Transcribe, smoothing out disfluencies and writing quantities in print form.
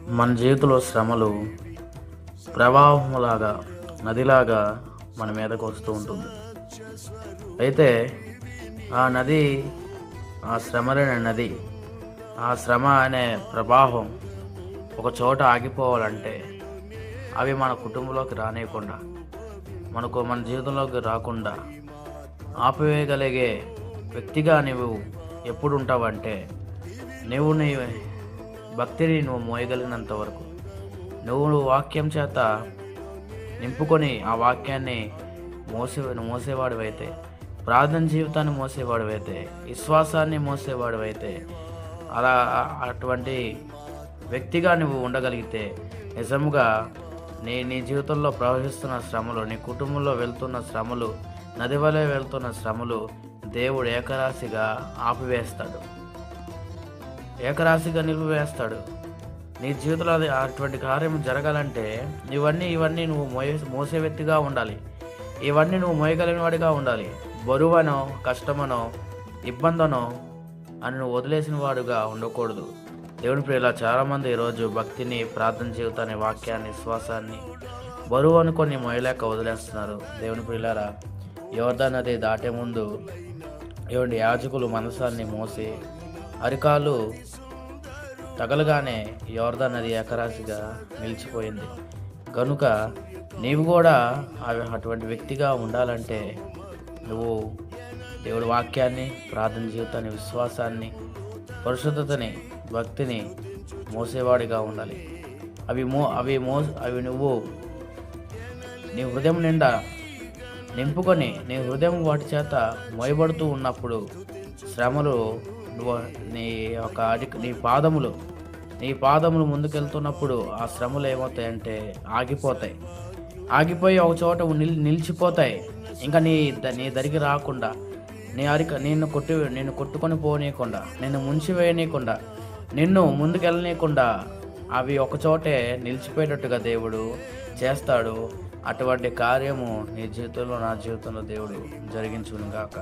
మన జీవితంలో శ్రమలు ప్రవాహంలాగా నదిలాగా మన మీదకు వస్తూ ఉంటుంది. అయితే ఆ నది, ఆ శ్రమలైన నది, ఆ శ్రమ అనే ప్రవాహం ఒక చోట ఆగిపోవాలంటే అవి మన కుటుంబంలోకి రానియకుండా, మన జీవితంలోకి రాకుండా ఆపివేయగలిగే వ్యక్తిగా నువ్వు ఎప్పుడు ఉంటావంటే, నీ భక్తిని నువ్వు మోయగలిగినంత వరకు, నువ్వు వాక్యం చేత నింపుకొని ఆ వాక్యాన్ని మోసేవాడివైతే, ప్రార్థన జీవితాన్ని మోసేవాడివైతే, విశ్వాసాన్ని మోసేవాడివైతే, అలా అటువంటి వ్యక్తిగా నువ్వు ఉండగలిగితే నిజముగా నీ జీవితంలో ప్రవహిస్తున్న శ్రమలు, నీ కుటుంబంలో వెళ్తున్న శ్రమలు, నది వలె వెళ్తున్న శ్రమలు దేవుడు ఏకరాశిగా ఆపివేస్తాడు, ఏకరాశిగా నిలిపివేస్తాడు. నీ జీవితంలో అటువంటి కార్యం జరగాలంటే ఇవన్నీ నువ్వు మోసే వ్యక్తిగా ఉండాలి. ఇవన్నీ నువ్వు మోయగలిగిన వాడిగా ఉండాలి. బరువనో, కష్టమనో, ఇబ్బందనో అని నువ్వు వదిలేసిన వాడుగా ఉండకూడదు. దేవుని ప్రియుల చాలామంది ఈరోజు భక్తిని, ప్రార్థన జీవితాన్ని, వాక్యాన్ని, విశ్వాసాన్ని బరువు అనుకొని మోయలేక వదిలేస్తున్నారు. దేవుని ప్రియులారా, యోర్దాను నది దాటే ముందు యాజకులు మనసాన్ని మోసి అరికాలు తగలగానే యోర్దాను నది ఏకరాశిగా నిలిచిపోయింది. కనుక నీవు కూడా అటువంటి వ్యక్తిగా ఉండాలంటే నువ్వు దేవుడి వాక్యాన్ని, ప్రార్థన జీవితాన్ని, విశ్వాసాన్ని, పరిశుద్ధతని, భక్తిని మోసేవాడిగా ఉండాలి. అవి నువ్వు నీ హృదయం నిండా నింపుకొని నీ హృదయం వాటి చేత మోయబడుతూ ఉన్నప్పుడు శ్రమలు నీ పాదములు ముందుకెళ్తున్నప్పుడు ఆ శ్రమలు ఏమవుతాయంటే ఆగిపోయి ఒక చోట నిలిచిపోతాయి. ఇంకా నీ దరికి రాకుండా, నిన్ను కొట్టుకొని పోనీయకుండా, నిన్ను ముంచివేయనీయకుండా, నిన్ను ముందుకెళ్ళనీయకుండా అవి ఒకచోటే నిలిచిపోయేటట్టుగా దేవుడు చేస్తాడు. అటువంటి కార్యము నీ జీవితంలో, నా జీవితంలో దేవుడు జరిగించును గాక.